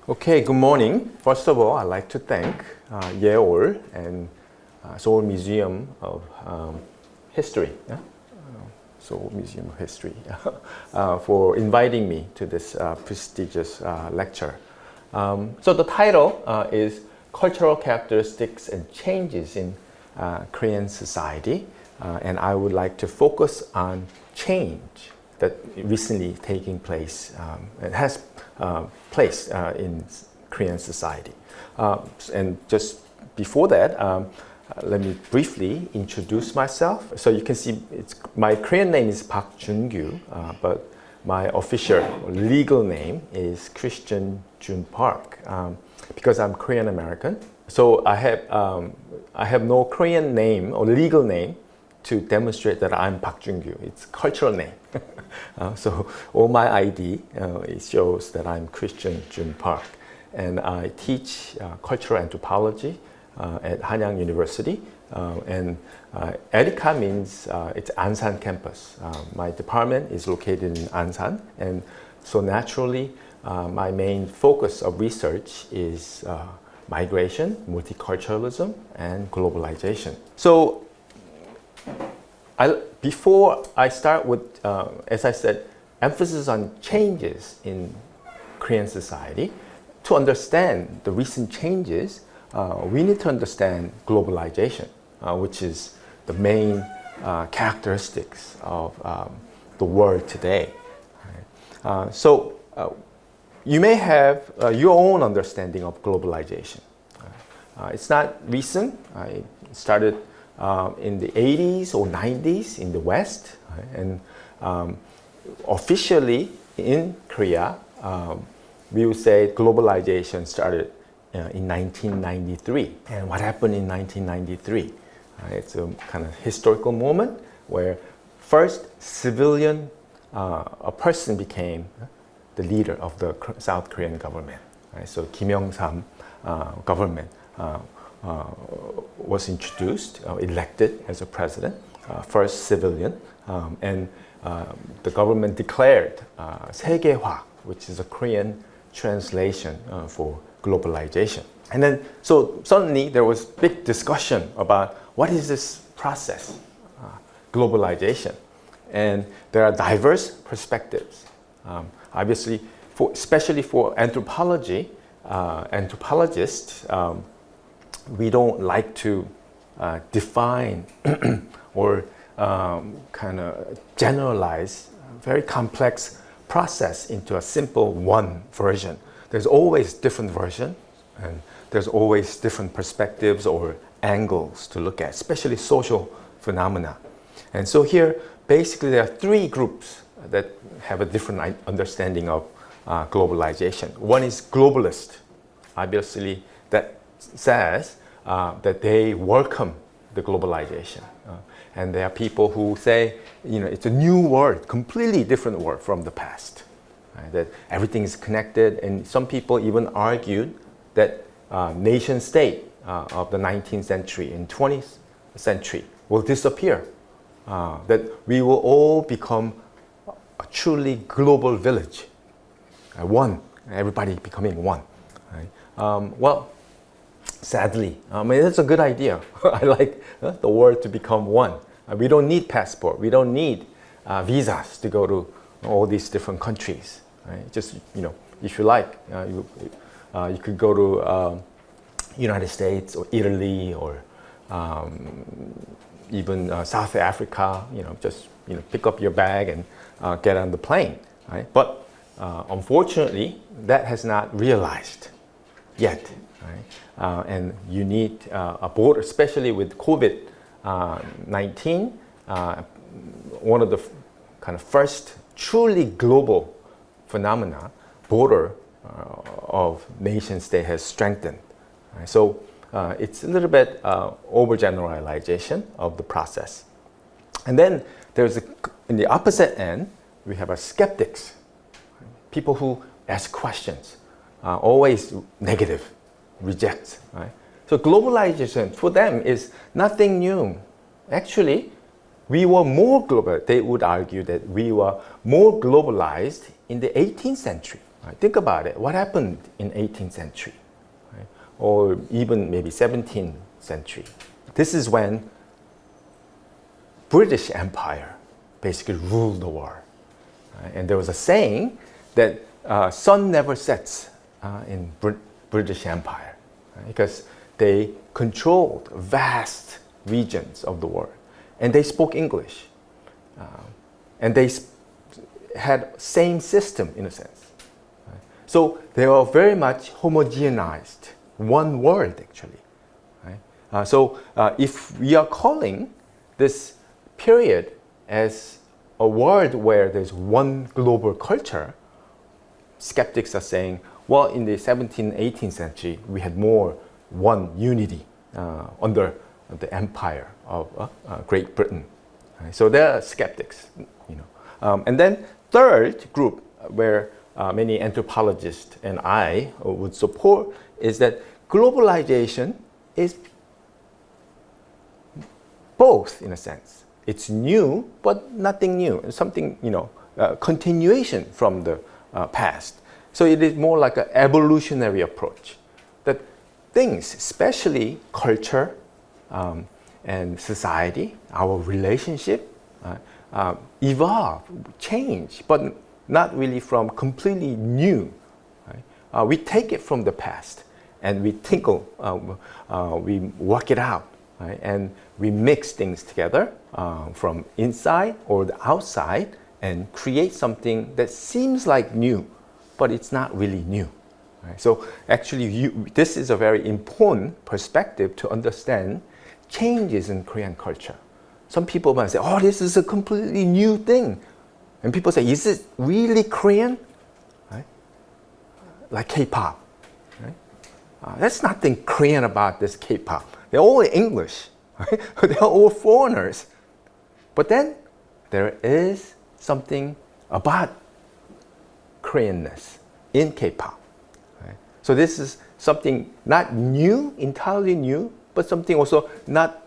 Okay, good morning. First of all, I'd like to thank YÉOL and Seoul Museum of History, Seoul Museum of History, for inviting me to this prestigious lecture. So the title is Cultural Characteristics and Changes in Korean Society, and I would like to focus on change that recently taking place and has place in Korean society. And just before that, let me briefly introduce myself. So you can see my Korean name is Joon, but my official legal name is Christian Joon Park because I'm Korean American. So I have no Korean name or legal name to demonstrate that I'm Joon. It's a cultural name. So all my ID it shows that I'm Christian Joon Park, and I teach cultural anthropology at Hanyang University. And ERICA means it's Ansan campus. My department is located in Ansan, and so naturally my main focus of research is migration, multiculturalism, and globalization. So before I start with, as I said, emphasis on changes in Korean society, to understand the recent changes, we need to understand globalization, which is the main characteristics of the world today. So you may have your own understanding of globalization. It's not recent. I started in the 80s or 90s in the West, and officially in Korea, we would say globalization started in 1993. And what happened in 1993? It's a kind of historical moment where first civilian, a person became the leader of the South Korean government. So Kim Young-sam government was introduced, elected as a president, first civilian, and the government declared 세계화, which is a Korean translation for globalization. And then, so suddenly there was big discussion about what is this process, globalization, and there are diverse perspectives. Obviously, especially for anthropology, anthropologists. We don't like to define or kind of generalize a very complex process into a simple one version. There's always different versions, and there's always different perspectives or angles to look at, especially social phenomena. And so here, basically, there are three groups that have a different understanding of globalization. One is globalist, obviously, that says that they welcome the globalization. And there are people who say, it's a new world, completely different world from the past. That everything is connected, and some people even argued that nation state of the 19th century and 20th century will disappear. That we will all become a truly global village. One, everybody becoming one. Well, sadly, it's a good idea. I like the world to become one. We don't need passport. We don't need visas to go to all these different countries. Right? Just, if you like, you could go to United States or Italy or even South Africa. Just pick up your bag and get on the plane. Right? But unfortunately, that has not realized yet. Right? And you need a border, especially with COVID-19, one of the kind of first truly global phenomena, border of nation state has strengthened. Right? So it's a little bit overgeneralization of the process. And then there's in the opposite end, we have skeptics, people who ask questions, always negative, reject. Right? So globalization for them is nothing new. Actually, we were more global. They would argue that we were more globalized in the 18th century. Right? Think about it. What happened in 18th century? Right? Or even maybe 17th century? This is when British Empire basically ruled the world. Right? And there was a saying that sun never sets in British Empire, right? Because they controlled vast regions of the world, and they spoke English, and they had same system in a sense. Right? So they were very much homogenized, one world actually. Right? So if we are calling this period as a world where there's one global culture, skeptics are saying, well, in the 17th, 18th century, we had more one unity under the empire of Great Britain. Right? So there are skeptics, you know. And then third group, where many anthropologists and I would support, is that globalization is both in a sense. It's new, but nothing new. It's something, you know, continuation from the past. So it is more like an evolutionary approach. That things, especially culture and society, our relationship, evolve, change, but not really from completely new. Right? We take it from the past and we tinkle, we work it out, right? And we mix things together from inside or the outside and create something that seems like new, but it's not really new. Right? So actually, this is a very important perspective to understand changes in Korean culture. Some people might say, oh, this is a completely new thing. And people say, is it really Korean? Right? Like K-pop. Right? There's nothing Korean about this K-pop. They're all English. Right? They're all foreigners. But then there is something about Koreanness in K-pop. Right? So this is something not new, entirely new, but something also not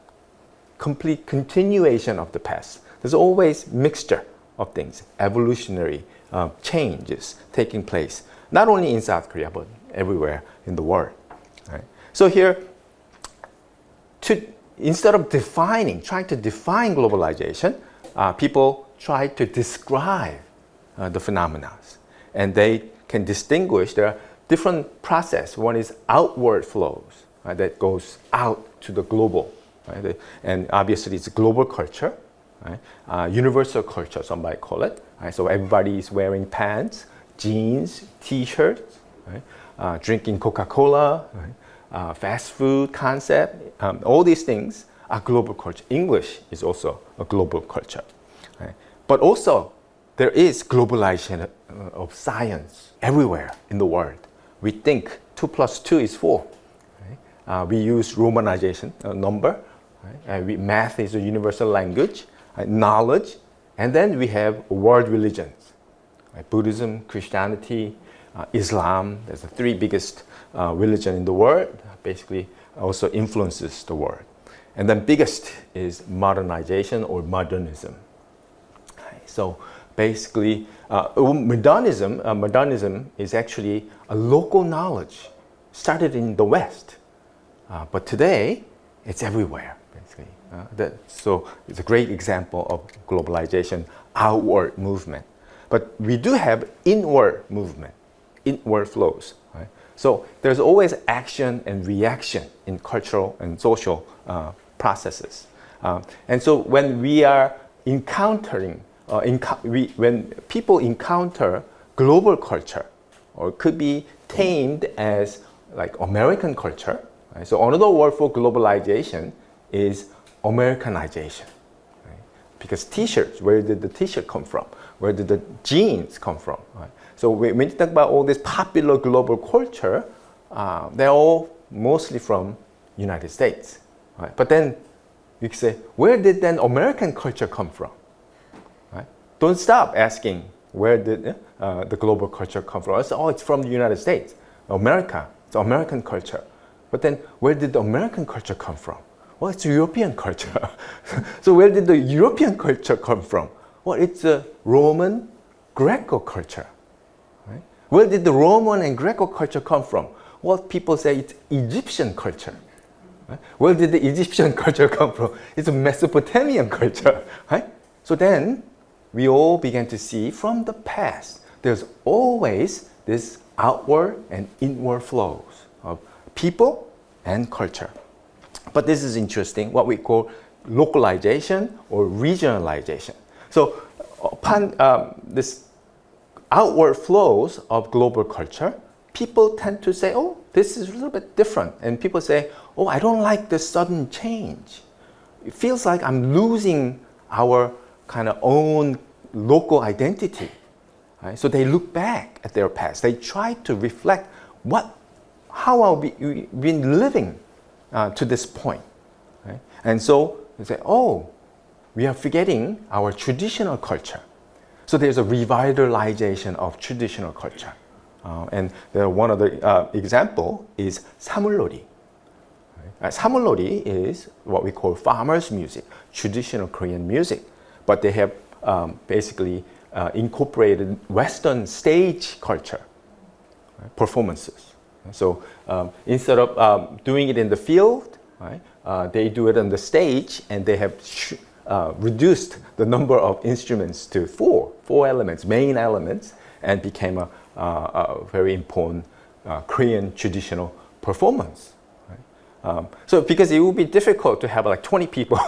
complete continuation of the past. There's always mixture of things, evolutionary changes taking place, not only in South Korea, but everywhere in the world. Right? So here, instead of trying to define globalization, people try to describe the phenomena. And they can distinguish, there are different processes. One is outward flows, right, that goes out to the global. Right? And obviously it's global culture, right? Universal culture, somebody call it. Right? So everybody is wearing pants, jeans, t-shirts, right? Drinking Coca-Cola, right? Fast food concept, all these things are global culture. English is also a global culture. Right? But also, there is globalization of science everywhere in the world. We think 2 plus 2 is 4. Right? We use Romanization number. Right? Math is a universal language, right? Knowledge, and then we have world religions. Right? Buddhism, Christianity, Islam. There's the 3 biggest religion in the world. Basically, also influences the world. And then biggest is modernization or modernism. Right? So basically, modernism is actually a local knowledge started in the West, but today it's everywhere. Basically, so it's a great example of globalization, outward movement. But we do have inward movement, inward flows. Right? So there's always action and reaction in cultural and social processes. And so when we are encountering when people encounter global culture, or it could be tamed as like American culture, right? So another word for globalization is Americanization. Right? Because t-shirts, where did the t-shirt come from? Where did the jeans come from? Right? So when you think about all this popular global culture, they're all mostly from United States. Right? But then you can say, where did then American culture come from? Don't stop asking where did the global culture come from. It's, it's from the United States, America. It's American culture. But then where did the American culture come from? Well, it's European culture. So where did the European culture come from? Well, it's a Roman Greco culture. Right? Where did the Roman and Greco culture come from? Well, people say it's Egyptian culture. Where did the Egyptian culture come from? It's a Mesopotamian culture. Right? So then we all began to see from the past, there's always this outward and inward flows of people and culture. But this is interesting, what we call localization or regionalization. So upon this outward flows of global culture, people tend to say, oh, this is a little bit different. And people say, oh, I don't like this sudden change. It feels like I'm losing our kind of own local identity. Right? So they look back at their past. They try to reflect how are we been living to this point. Right? And so they say, oh, we are forgetting our traditional culture. So there's a revitalization of traditional culture. And one of the example is 사물놀이. 사물놀이 is what we call farmers' music, traditional Korean music. But they have basically incorporated Western stage culture, right, performances. So instead of doing it in the field, right, they do it on the stage, and they have reduced the number of instruments to four elements, main elements, and became a very important Korean traditional performance. Right? So because it would be difficult to have like 20 people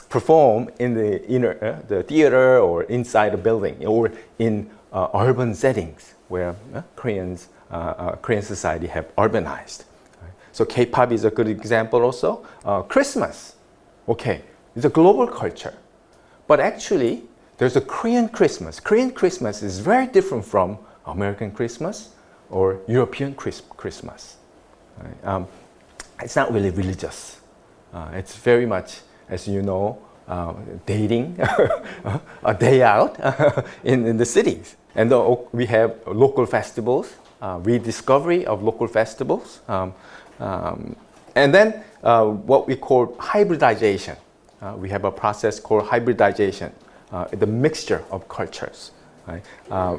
perform in the theater or inside a building or in urban settings where Korean society have urbanized. Right? So K-pop is a good example also. Christmas, okay, it's a global culture, but actually there's a Korean Christmas. Korean Christmas is very different from American Christmas or European Christmas. Right? It's not really religious. It's very much, as you know, dating, a day out in the cities. And we have local festivals, rediscovery of local festivals, and then what we call hybridization. We have a process called hybridization, the mixture of cultures. Right?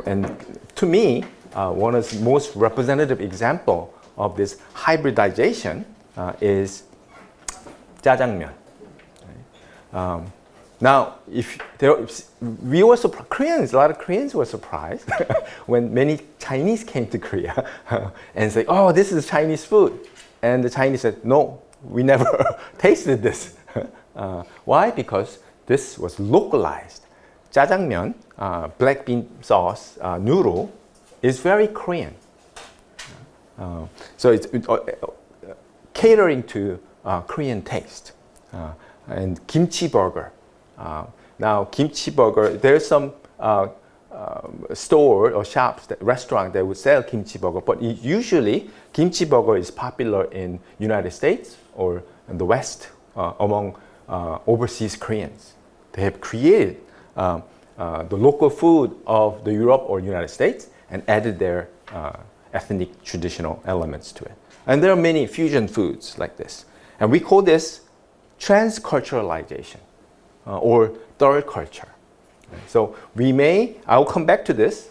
And to me, one of the most representative example of this hybridization is 짜장면. Now, Koreans, a lot of Koreans were surprised when many Chinese came to Korea and say, "Oh, this is Chinese food," and the Chinese said, "No, we never tasted this." Why? Because this was localized. 짜장면, black bean sauce, noodle, is very Korean. So it's catering to Korean taste. And kimchi burger. Now, kimchi burger, there's some store or shops, restaurant that would sell kimchi burger, but usually kimchi burger is popular in United States or in the West among overseas Koreans. They have created the local food of the Europe or United States and added their ethnic traditional elements to it. And there are many fusion foods like this. And we call this transculturalization or third culture. So I'll come back to this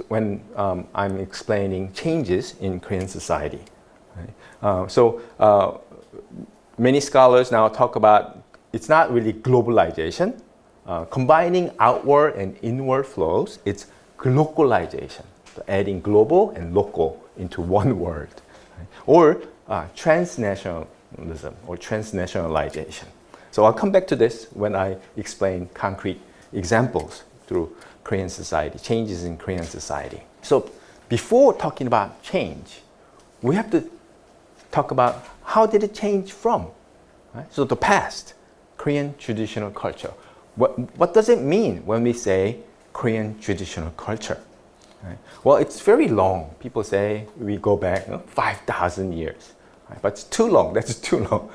when I'm explaining changes in Korean society. So many scholars now talk about it's not really globalization. Combining outward and inward flows, it's glocalization. So adding global and local into one word. Or transnationalism or transnationalization. So I'll come back to this when I explain concrete examples through Korean society, changes in Korean society. So before talking about change, we have to talk about how did it change from? Right? So the past, Korean traditional culture. What does it mean when we say Korean traditional culture? Right? Well, it's very long. People say we go back 5,000 years. Right? But it's too long. That's too long.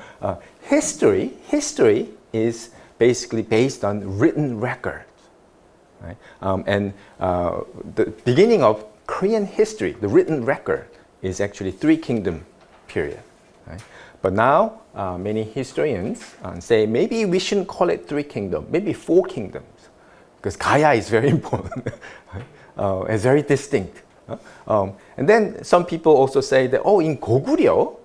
History is basically based on written records. Right? And the beginning of Korean history, the written record, is actually Three Kingdom period. Right? But now, many historians say maybe we shouldn't call it Three Kingdom, maybe Four Kingdoms, because Gaya is very important. as very distinct. And then some people also say that, oh, in Goguryeo,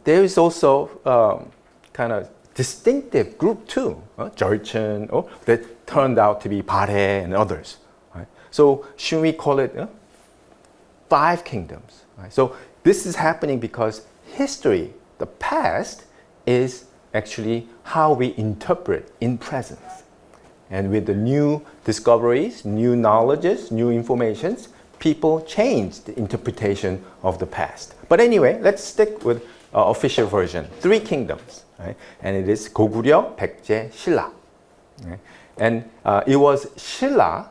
there is also kind of distinctive group too, Jocheon, that turned out to be Balhae and others. Right? So should we call it 5 kingdoms? Right? So this is happening because history, the past, is actually how we interpret in presence. And with the new discoveries, new knowledges, new informations, people changed the interpretation of the past. But anyway, let's stick with official version, 3 kingdoms. Right? And it is Goguryeo, Baekje, 신라. Right? And it was 신la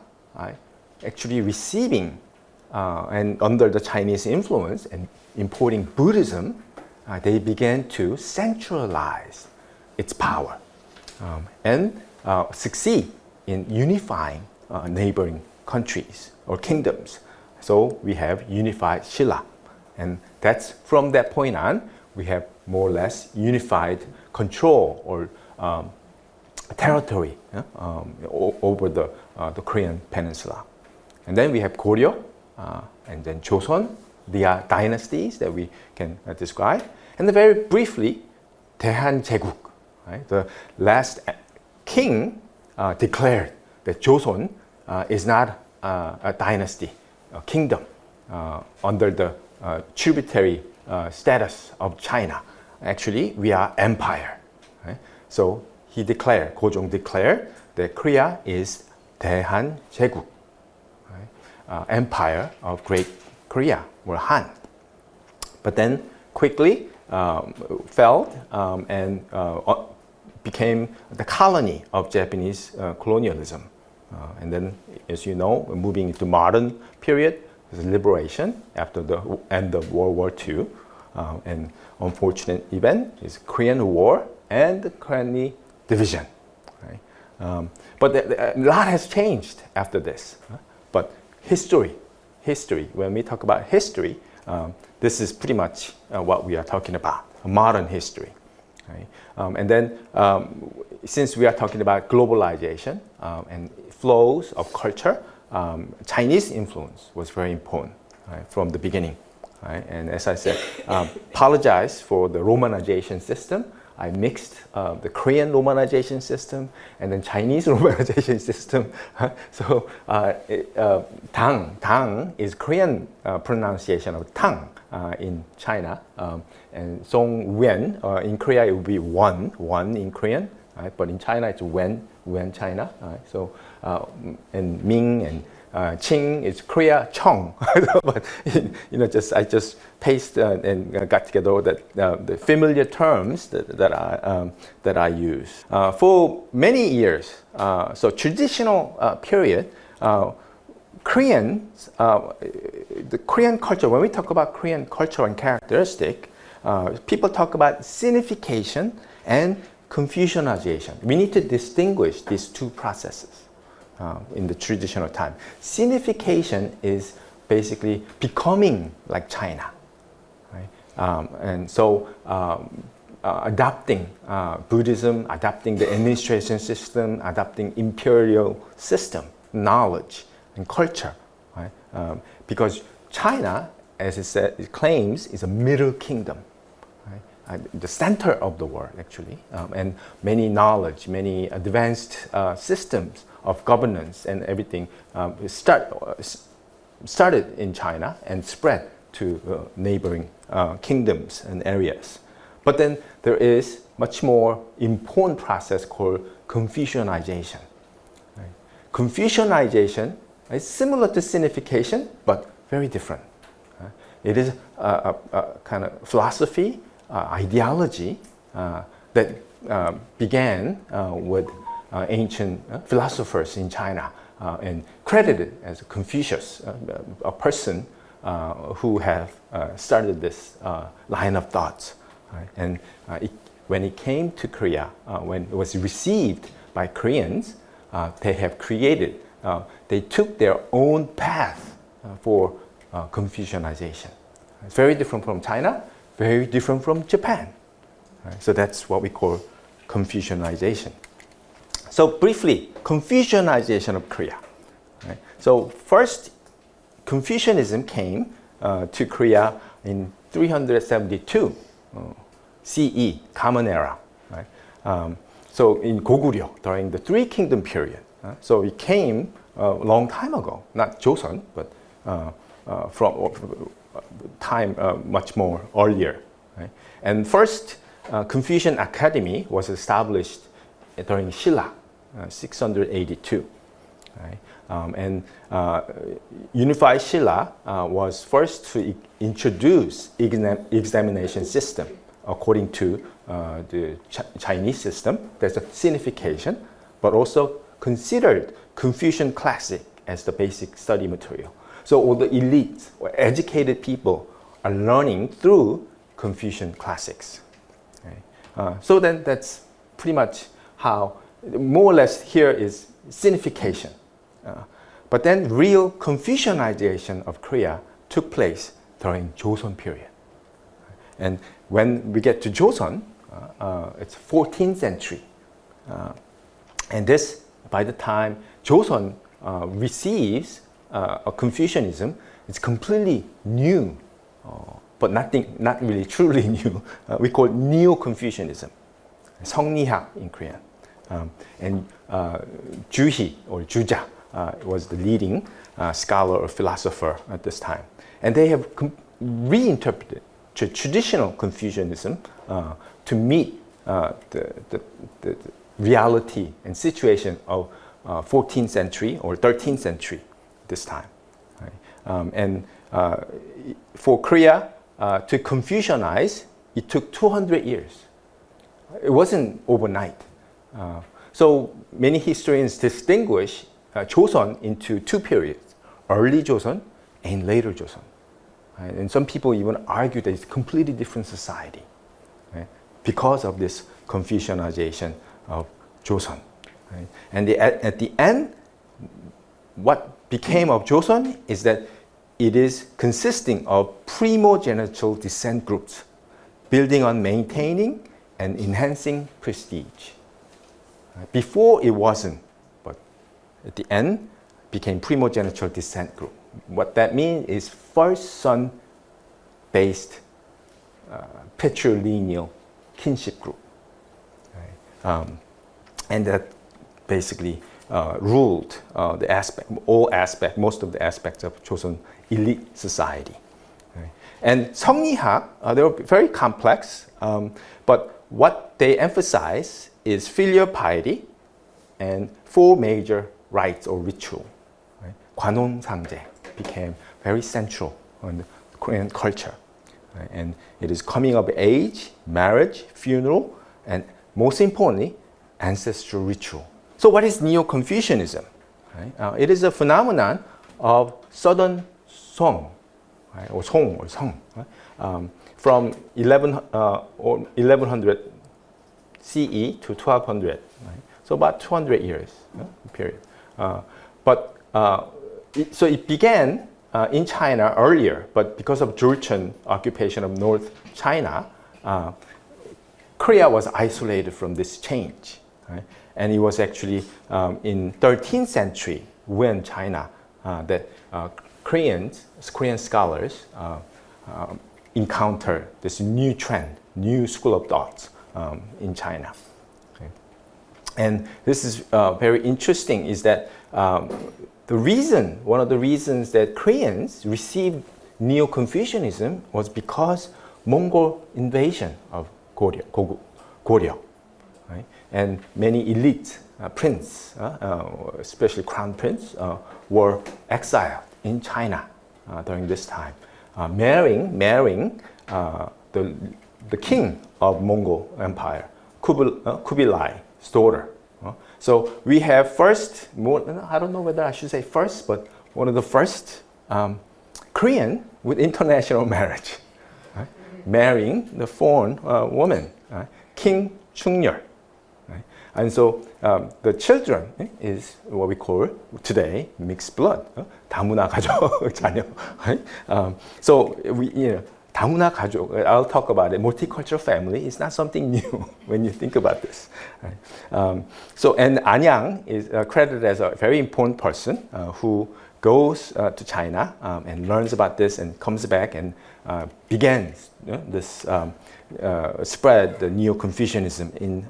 actually receiving and under the Chinese influence and importing Buddhism, they began to centralize its power and succeed in unifying neighboring countries or kingdoms. So we have unified 신la. And that's from that point on, we have more or less unified control or territory over the Korean peninsula. And then we have Goryeo and then Joseon. They are dynasties that we can describe. And then very briefly, 대한제국. Right? The last king declared that Joseon is not a dynasty, a kingdom under the tributary status of China. Actually, we are empire. Right? So he declared, Gojong declared that Korea is 대한제국, right? Empire of Great Korea, or Han. But then quickly fell and became the colony of Japanese colonialism. And then, as you know, moving into modern period, there's liberation after the end of World War II. And unfortunate event is Korean War and the Korean division. Right? But a lot has changed after this. But history, when we talk about history, this is pretty much what we are talking about, modern history. Right? And then, since we are talking about globalization and flows of culture, Chinese influence was very important, right, from the beginning. Right? And as I said, apologize for the Romanization system. I mixed the Korean Romanization system and then Chinese Romanization system. So Tang is Korean pronunciation of Tang in China, and Song Wen in Korea it would be one in Korean, right? But in China it's Wen China. Right? So and Ming and Qing is Korea Chong. But I just paste and got together the familiar terms that I use for many years. So traditional period, Koreans, the Korean culture. When we talk about Korean culture and characteristic, people talk about signification and Confucianization. We need to distinguish these two processes. In the traditional time. Signification is basically becoming like China. Right? And so adopting Buddhism, adopting the administration system, adopting imperial system, knowledge and culture. Right? Because China, as it claims, is a middle kingdom. Right? The center of the world, actually. And many knowledge, many advanced systems of governance and everything started in China and spread to neighboring kingdoms and areas. But then there is much more important process called Confucianization. Right? Confucianization is similar to signification, but very different. It is a kind of philosophy, ideology that began with ancient philosophers in China and credited as Confucius, a person who have started this line of thoughts. Right? And when it came to Korea, when it was received by Koreans, they have created, they took their own path for Confucianization. It's very different from China, very different from Japan. Right? So that's what we call Confucianization. So briefly, Confucianization of Korea. Right? So first, Confucianism came to Korea in 372 CE, Common Era. Right? So in Goguryeo, during the Three Kingdom period. So it came a long time ago, not Joseon, but from time much more earlier. Right? And first Confucian Academy was established during Silla, 682. Right? And Unified Silla was first to introduce examination system according to the Chinese system. There's a signification, but also considered Confucian classic as the basic study material. So all the elites or educated people are learning through Confucian classics. Right? So then that's pretty much how, more or less here is signification. But then real Confucianization of Korea took place during Joseon period. And when we get to Joseon, it's 14th century. And this, by the time Joseon receives Confucianism, it's completely new, but not really truly new. We call it Neo-Confucianism, 성리학 in Korean. And Juhi or Juja was the leading scholar or philosopher at this time. And they have reinterpreted traditional Confucianism to meet the reality and situation of 14th century or 13th century this time. Right? And for Korea to Confucianize, it took 200 years. It wasn't overnight. So many historians distinguish Joseon into two periods, early Joseon and later Joseon. Right? And some people even argue that it's a completely different society, right? Because of this Confucianization of Joseon. Right? And at the end, what became of Joseon is that it is consisting of primogenital descent groups, building on maintaining and enhancing prestige. Right? Before it wasn't, but at the end became primogenital descent group. What that means is first son based patrilineal kinship group. Right? And that basically ruled most of the aspects of Joseon elite society. Right? And 성리학, they were very complex, but what they emphasize is filial piety and four major rites or ritual. Right? 관혼상제 became very central in the Korean culture. Right? And it is coming of age, marriage, funeral, and most importantly, ancestral ritual. So what is Neo-Confucianism? Right? It is a phenomenon of Southern Song, right? Or Song or Song, right? From 1100 CE to 1200, right? So about 200 years period. So it began in China earlier, but because of Jurchen occupation of North China, Korea was isolated from this change. Right? And it was actually in 13th century when China, that Korean scholars encountered this new trend, new school of thoughts in China. Okay. And this is very interesting is that one of the reasons that Koreans received Neo-Confucianism was because Mongol invasion of Goryeo. Right? And many elite princes, especially crown prince, were exiled in China during this time, marrying the king of Mongol Empire, Kubilai's daughter. So we have first, I don't know whether I should say first, but one of the first Korean with international marriage, right? Marrying the foreign woman, right? King Chungnyeol. Right? And so the children is what we call today mixed blood, 다문화 가족 자녀. Right? So 다문화 가족, I'll talk about it. Multicultural family is not something new when you think about this. Right? And Hanyang is credited as a very important person who goes to China and learns about this and comes back and begins this spread the Neo-Confucianism in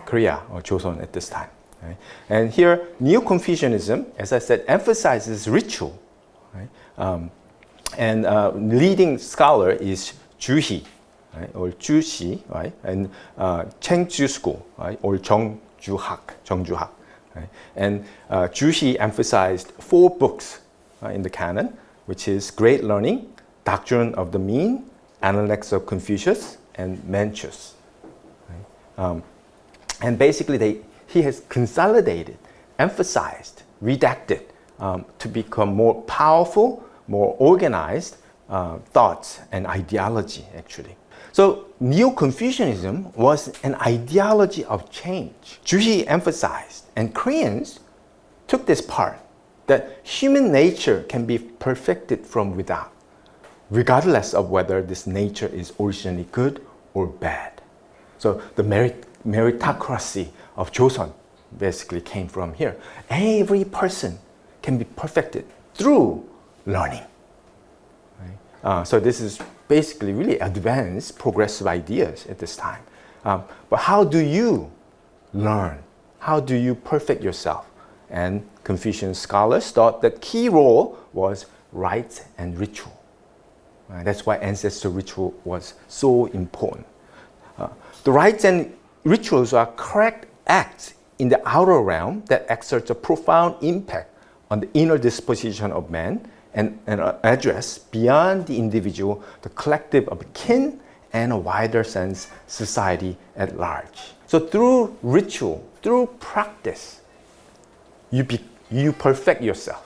Korea or Joseon at this time. Right? And here, Neo-Confucianism, as I said, emphasizes ritual. Right? And leading scholar is Juhi, right? Or Jushi, right? And Chengju School, right? Or Jongjuhak. Right? And Juhi emphasized 4 books in the canon, which is Great Learning, Doctrine of the Mean, Analects of Confucius, and Mencius. Right? And basically, he has consolidated, emphasized, redacted to become more powerful, more organized thoughts and ideology, actually. So Neo-Confucianism was an ideology of change. Juhi emphasized, and Koreans took this part, that human nature can be perfected from without, regardless of whether this nature is originally good or bad. So the meritocracy of Joseon basically came from here. Every person can be perfected through learning. Right? So this is basically really advanced, progressive ideas at this time. But how do you learn? How do you perfect yourself? And Confucian scholars thought that key role was rites and ritual. That's why ancestor ritual was so important. The rites and rituals are correct acts in the outer realm that exert a profound impact on the inner disposition of man and address beyond the individual, the collective of kin, and a wider sense, society at large. So through ritual, through practice, you perfect yourself.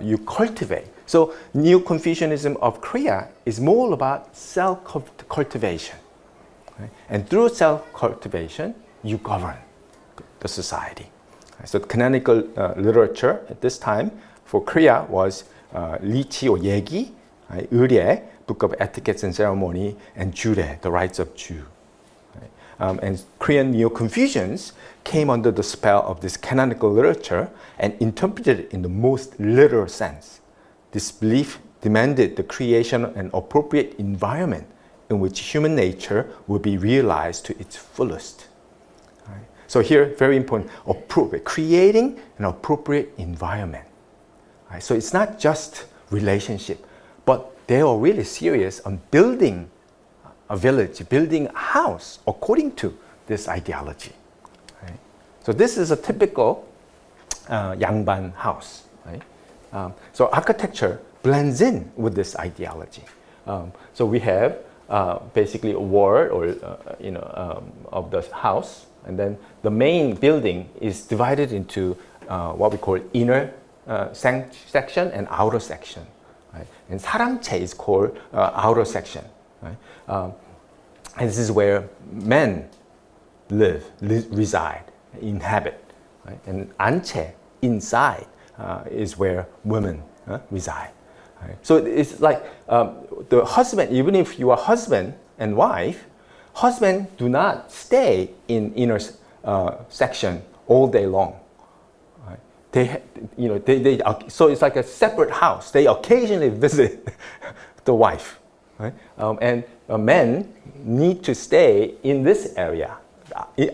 You cultivate. So Neo-Confucianism of Korea is more about self-cultivation. Right? And through self-cultivation, you govern the society. So canonical literature at this time for Korea was Lichi or Yegi, Ure, Book of Etiquettes and Ceremony, and Jure, the Rites of Jew. And Korean Neo-Confucians came under the spell of this canonical literature and interpreted it in the most literal sense. This belief demanded the creation of an appropriate environment in which human nature will be realized to its fullest. Right? So here, very important, creating an appropriate environment. Right? So it's not just relationship, but they are really serious on building a village, building a house according to this ideology. Right? So this is a typical Yangban house. Right? So architecture blends in with this ideology. So we have basically a wall or of the house, and then the main building is divided into what we call inner section and outer section. Right? And 사랑채 is called outer section. Right? And this is where men reside, inhabit. Right? And 안채, inside, is where women reside. Right? So it's like the husband, even if you are husband and wife, husband do not stay in inner section all day long. Right? So it's like a separate house. They occasionally visit the wife. Right? And men need to stay in this area,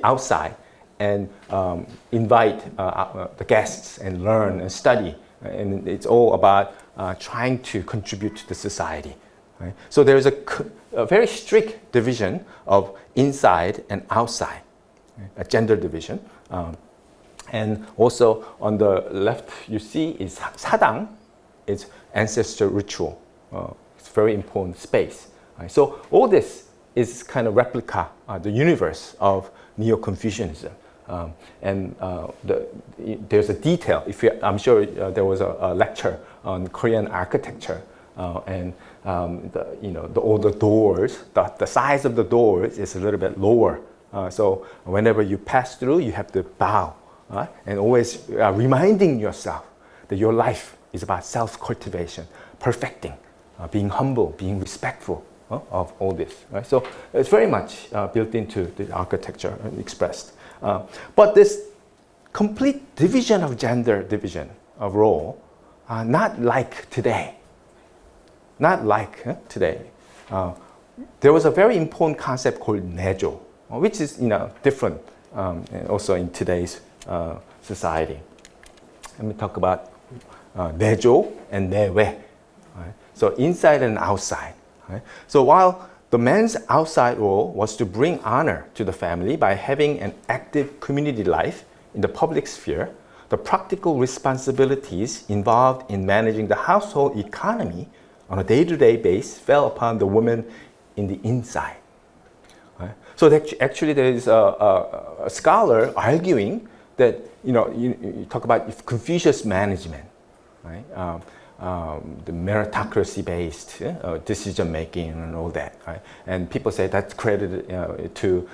outside, and invite the guests and learn and study. And it's all about trying to contribute to the society. Right? So there is a very strict division of inside and outside, right? A gender division. And also on the left you see is 사당, it's ancestor ritual. It's very important space. Right? So all this is kind of replica, the universe of Neo-Confucianism. There's a detail. I'm sure there was a lecture on Korean architecture, and all the doors, the size of the doors is a little bit lower. So whenever you pass through, you have to bow, and always reminding yourself that your life is about self-cultivation, perfecting being humble, being respectful of all this. Right? So it's very much built into the architecture and expressed. But this complete division of gender division of role, not like today. Not like today. There was a very important concept called 내조, which is different also in today's society. Let me talk about 내조 and 내외. Right? So inside and outside. Right? So while the man's outside role was to bring honor to the family by having an active community life in the public sphere, the practical responsibilities involved in managing the household economy on a day-to-day basis fell upon the woman in the inside. Right? So actually there is a scholar arguing that, you talk about Confucius management, right? The meritocracy-based decision-making and all that, right? And people say that's credited to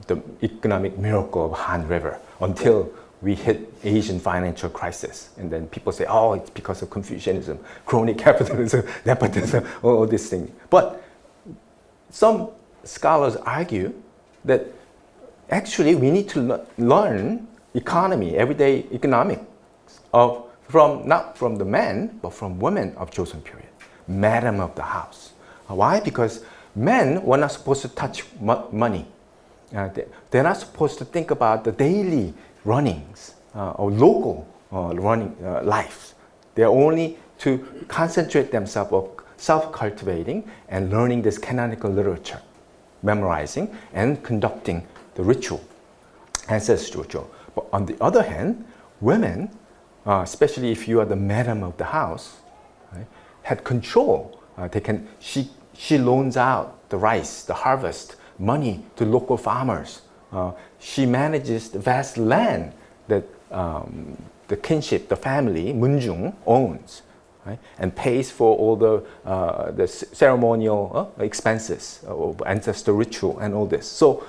the economic miracle of Han River until we hit Asian financial crisis. And then people say, oh, it's because of Confucianism, crony capitalism, nepotism, all these things. But some scholars argue that actually we need to learn economy, everyday economics, not from the men, but from women of Joseon period, madam of the house. Why? Because men were not supposed to touch money. They're not supposed to think about the daily runnings or local running lives. They're only to concentrate themselves on self-cultivating and learning this canonical literature, memorizing and conducting the ritual, ancestral ritual. But on the other hand, women, especially if you are the madam of the house, right, had control. She loans out the rice, the harvest, money to local farmers. She manages the vast land that the kinship, the family, Munjung, owns, right? And pays for all the ceremonial expenses of ancestor ritual and all this. So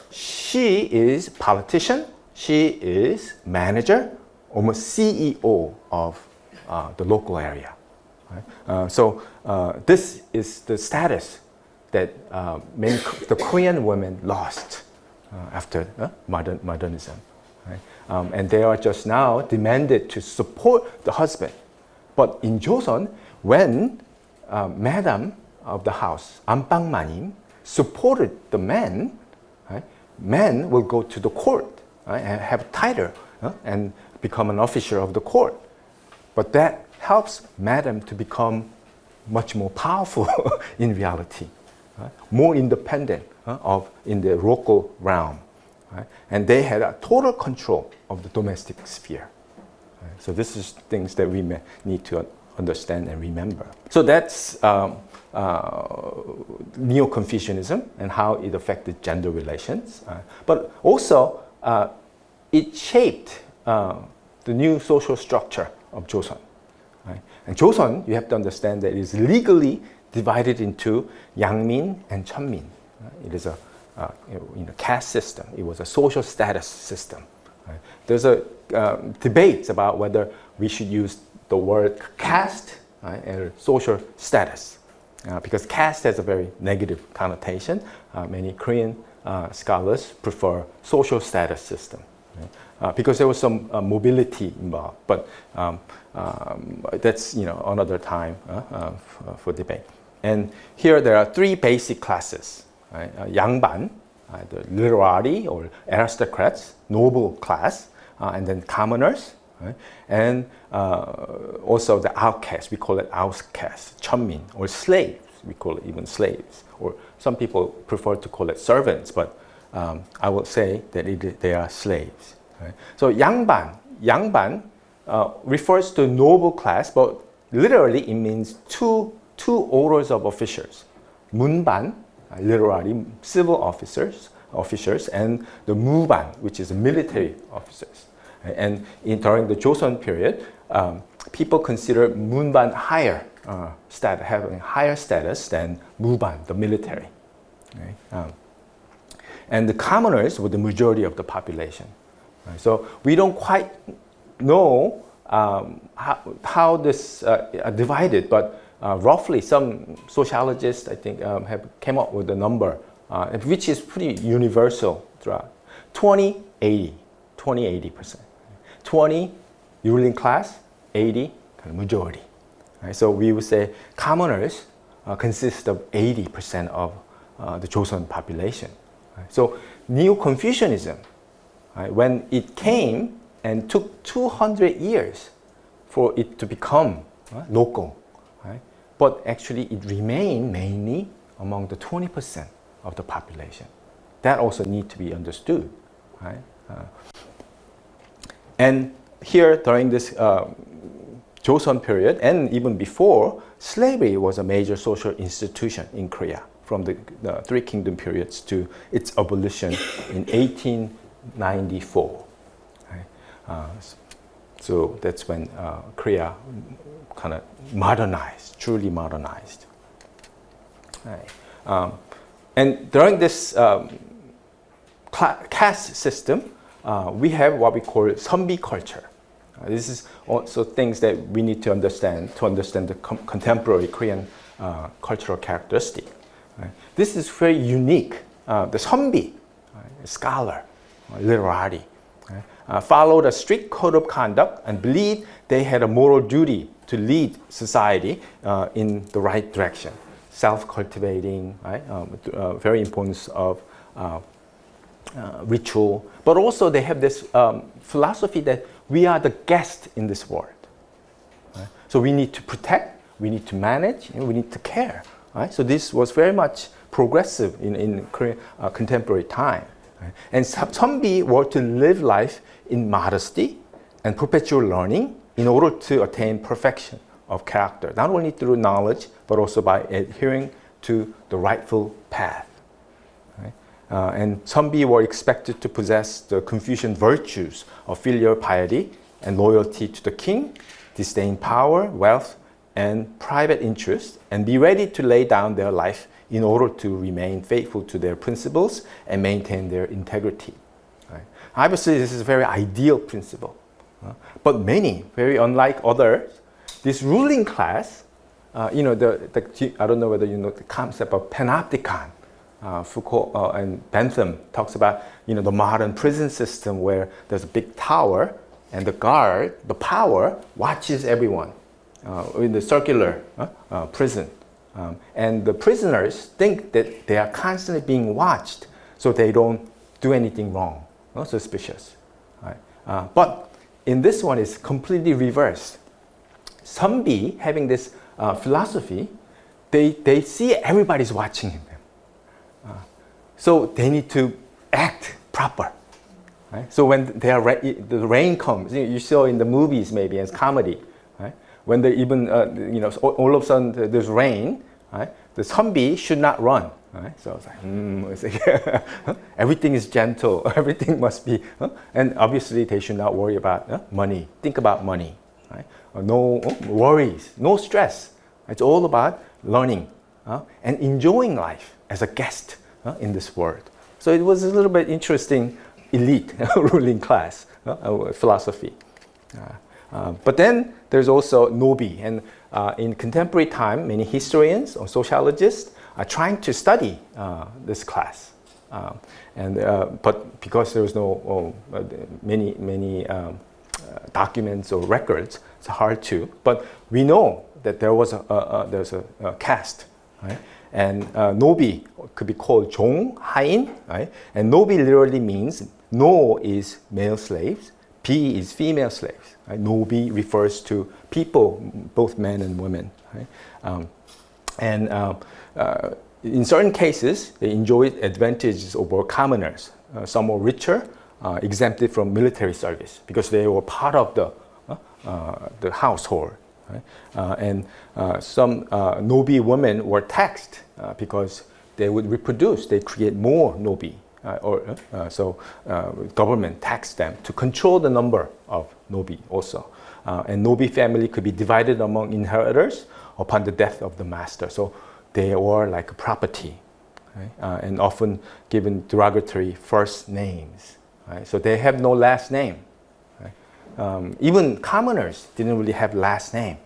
she is politician, she is manager, almost CEO of the local area. Right? So this is the status that the Korean women lost after modernism. Right? And they are just now demanded to support the husband. But in Joseon, when madam of the house, 안방마님, supported the men, right, men will go to the court, right, and have a title and become an officer of the court. But that helps madam to become much more powerful in reality, right? More independent in the local realm. Right? And they had a total control of the domestic sphere. Right? So this is things that we need to understand and remember. So that's Neo-Confucianism and how it affected gender relations. But also, it shaped the new social structure of Joseon. Right? And Joseon, you have to understand that it is legally divided into Yangmin and Cheonmin. Right? It is a caste system. It was a social status system. Right? There's a debate about whether we should use the word caste, right, or social status, because caste has a very negative connotation. Many Korean scholars prefer social status system, right? Because there was some mobility involved. But that's another time for debate. And here there are three basic classes. Right? 양반, the literati or aristocrats, noble class, and then commoners, right? And also the outcasts, we call it outcasts, cheonmin, or slaves, we call it even slaves, or some people prefer to call it servants, but I will say that they are slaves. Right? So 양반 refers to noble class, but literally it means two orders of officials. 문반, literally civil officers, and the muban, which is military officers. And during the Joseon period, people consider munban having higher status than muban, the military. Right? And the commoners were the majority of the population. Right? So we don't quite know how this divided, but roughly, some sociologists, I think, have came up with a number, which is pretty universal throughout. 20-80%. 20 ruling class, 80 kind of majority. Right? So we would say commoners consist of 80% of the Joseon population. Right? So Neo-Confucianism, right, when it came and took 200 years for it to become local, right? But actually it remained mainly among the 20% of the population. That also needs to be understood. Right? And here during this Joseon period and even before, slavery was a major social institution in Korea from the Three Kingdom periods to its abolition in 1894. Right? So that's when Korea kind of modernized, truly modernized. Right. And during this caste system, we have what we call Sunbi culture. This is also things that we need to understand the contemporary Korean cultural characteristic. Right? This is very unique. The Sunbi, scholar, literati, followed a strict code of conduct and believed they had a moral duty to lead society in the right direction. Self-cultivating, right? Very importance of ritual, but also they have this philosophy that we are the guest in this world. Right? So we need to protect, we need to manage, and we need to care. Right? So this was very much progressive in Korean contemporary time. Right? And Sunbi were to live life in modesty and perpetual learning in order to attain perfection of character, not only through knowledge, but also by adhering to the rightful path. Right? And Sunbi were expected to possess the Confucian virtues of filial piety and loyalty to the king, disdain power, wealth, and private interest, and be ready to lay down their life in order to remain faithful to their principles and maintain their integrity. Right? Obviously, this is a very ideal principle. But many, very unlike others, this ruling class, I don't know whether you know the concept of panopticon. Foucault and Bentham talks about the modern prison system where there's a big tower and the guard, the power, watches everyone in the circular prison. And the prisoners think that they are constantly being watched so they don't do anything wrong, suspicious. Right? But in this one, it's completely reversed. Sunbi, having this philosophy, they see everybody's watching them. So they need to act proper. Right? So when the rain comes, you saw in the movies maybe as comedy, right? When they even, all of a sudden there's rain, right? The Sunbi should not run. Right? So it's like, everything is gentle, everything must be, and obviously they should not worry about money. Think about money. Right? No worries, no stress. It's all about learning and enjoying life as a guest in this world. So it was a little bit interesting elite ruling class philosophy. But then there's also Nobi, and in contemporary time, many historians or sociologists are trying to study this class. But because there was no many documents or records, it's hard to. But we know that there's a caste, right? And Nobi could be called Jong, Hain, right? And Nobi literally means No is male slaves, Bi is female slaves. Right? Nobi refers to people, both men and women. Right? In certain cases, they enjoyed advantages over commoners. Some were richer, exempted from military service because they were part of the household. Right? Some Nobi women were taxed because they would reproduce, they create more Nobi. So government taxed them to control the number of Nobi also. And Nobi family could be divided among inheritors upon the death of the master. So they were like a property, right? And often given derogatory first names. Right? So they have no last name. Right? Even commoners didn't really have last name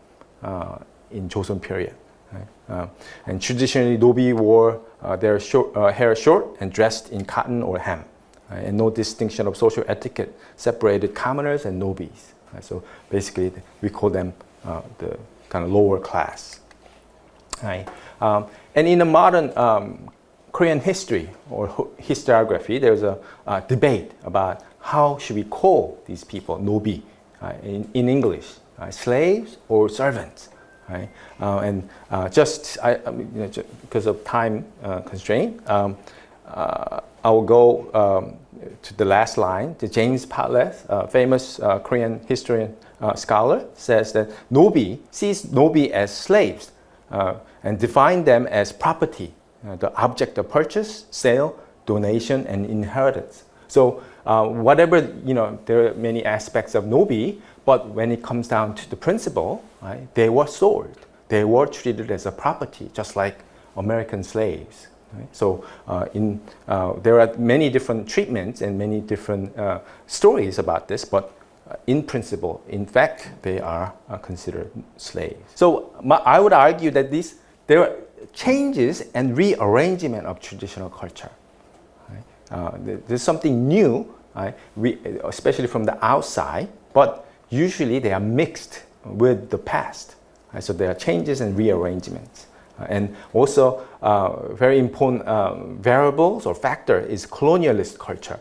in Joseon period. Right? And traditionally, Nobi wore their hair short and dressed in cotton or hem. Right? And no distinction of social etiquette separated commoners and nobis. Right? So basically, we call them the kind of lower class. Right? And in the modern Korean history or historiography, there's a debate about how should we call these people, nobi, in English, slaves or servants. Right? And because of time constraint, I will go to the last line. The James Patles, a famous Korean historian scholar, says that nobi sees nobi as slaves and define them as property, the object of purchase, sale, donation, and inheritance. So whatever, there are many aspects of nobi, but when it comes down to the principle, right, they were sold. They were treated as a property, just like American slaves. Right? So there are many different treatments and many different stories about this, but in principle, in fact, they are considered slaves. So I would argue that there are changes and rearrangement of traditional culture. Right? There's something new, right? Especially from the outside, but usually they are mixed with the past. Right? So there are changes and rearrangements. And also, very important variables or factor is colonialist culture,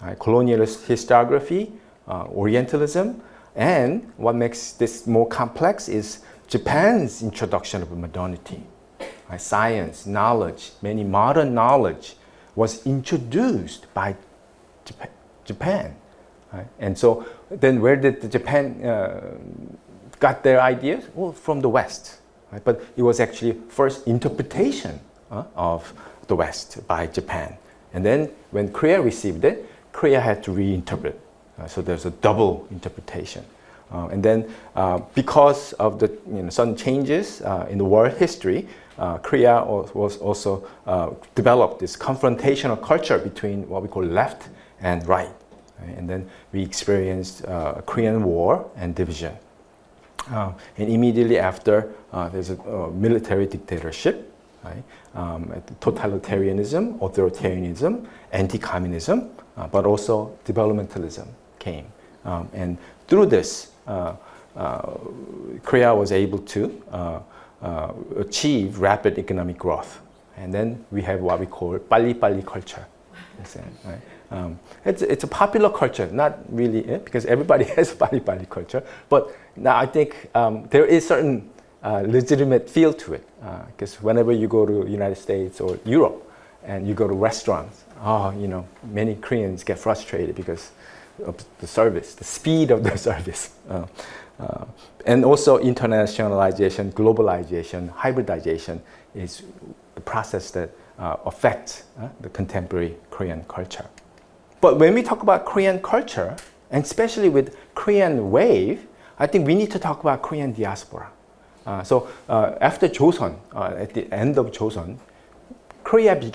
right? Colonialist historiography, Orientalism, and what makes this more complex is Japan's introduction of modernity. Right? Science, knowledge, many modern knowledge was introduced by Japan. Right? And so then where did Japan got their ideas? Well, from the West. Right? But it was actually first interpretation of the West by Japan. And then when Korea received it, Korea had to reinterpret. So there's a double interpretation. And then because of the sudden changes in the world history, Korea was also developed this confrontational culture between what we call left and right. Right? And then we experienced a Korean War and division. And immediately after, there's a military dictatorship, right? Totalitarianism, authoritarianism, anti-communism, but also developmentalism came. And through this, Korea was able to achieve rapid economic growth. And then we have what we call 빨리빨리 culture. Right? It's a popular culture, not really, because everybody has a 빨리빨리 culture, but now I think there is certain legitimate feel to it, because whenever you go to the United States or Europe and you go to restaurants, many Koreans get frustrated because of the service, the speed of the service. And also internationalization, globalization, hybridization is the process that affects the contemporary Korean culture. But when we talk about Korean culture, and especially with Korean wave, I think we need to talk about Korean diaspora. So after Joseon, at the end of Joseon, Koreans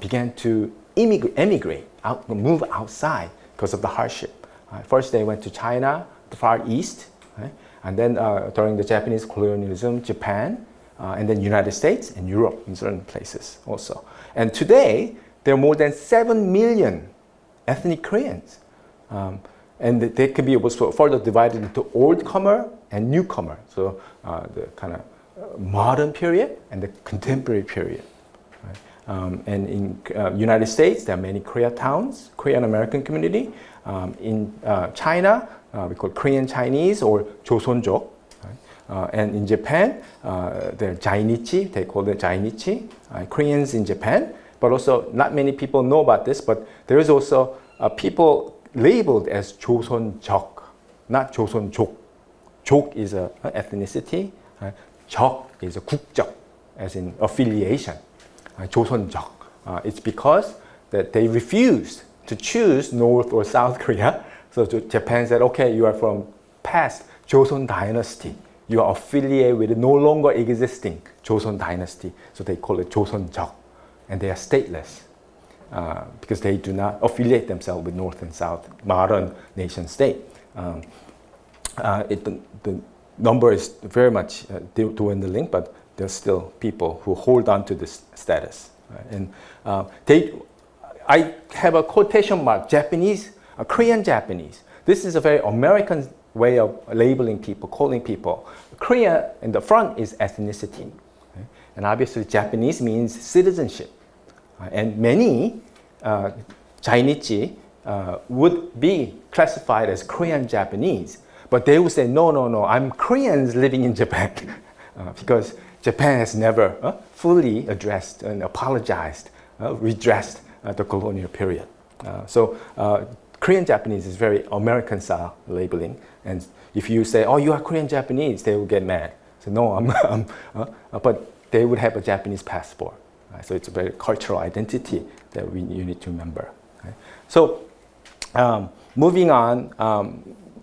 began to emigrate, move outside because of the hardship. First they went to China, the Far East, right? And then during the Japanese colonialism, Japan, and then United States and Europe in certain places also. And today, there are more than 7 million ethnic Koreans. And they can be also further divided into old-comer and newcomer. So the kind of modern period and the contemporary period. Right? And in United States, there are many Koreatowns, Korean American community. In China, we call Korean Chinese or Joseonjok. Right? And in Japan, there are Jainichi, they call it Jainichi, Koreans in Japan. But also, not many people know about this, but there is also people labeled as Joseonjok, not Joseonjok. Jok is an ethnicity, Jok is a 국적, as in affiliation. Joseonjok. It's because that they refused to choose North or South Korea. So Japan said, okay, you are from past Joseon dynasty. You are affiliated with the no longer existing Joseon dynasty. So they call it Joseonjok. And they are stateless because they do not affiliate themselves with North and South, modern nation state. The number is very much dwindling, but there's still people who hold on to this status. And I have a quotation mark, Japanese, Korean Japanese. This is a very American way of labeling people, calling people. Korea in the front is ethnicity. And obviously Japanese means citizenship. And many Chinese would be classified as Korean Japanese. But they would say, no, I'm Koreans living in Japan. Because Japan has never fully addressed and apologized, redressed the colonial period. So Korean Japanese is very American style labeling. And if you say, oh, you are Korean Japanese, they will get mad. So no, but they would have a Japanese passport. So it's a very cultural identity that you need to remember. So moving on,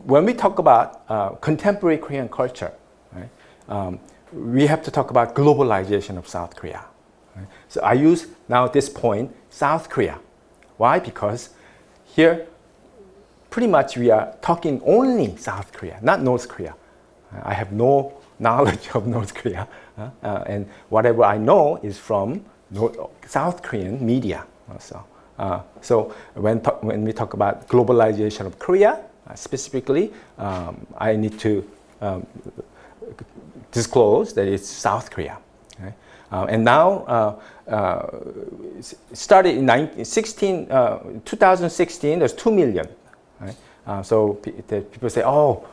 when we talk about contemporary Korean culture, we have to talk about globalization of South Korea. So I use now at this point South Korea. Why? Because here pretty much we are talking only South Korea, not North Korea. I have no knowledge of North Korea, and whatever I know is from South Korean media. So when we talk about globalization of Korea, specifically, I need to disclose that it's South Korea. And now, started in 2016, there's 2 million. So people say, oh,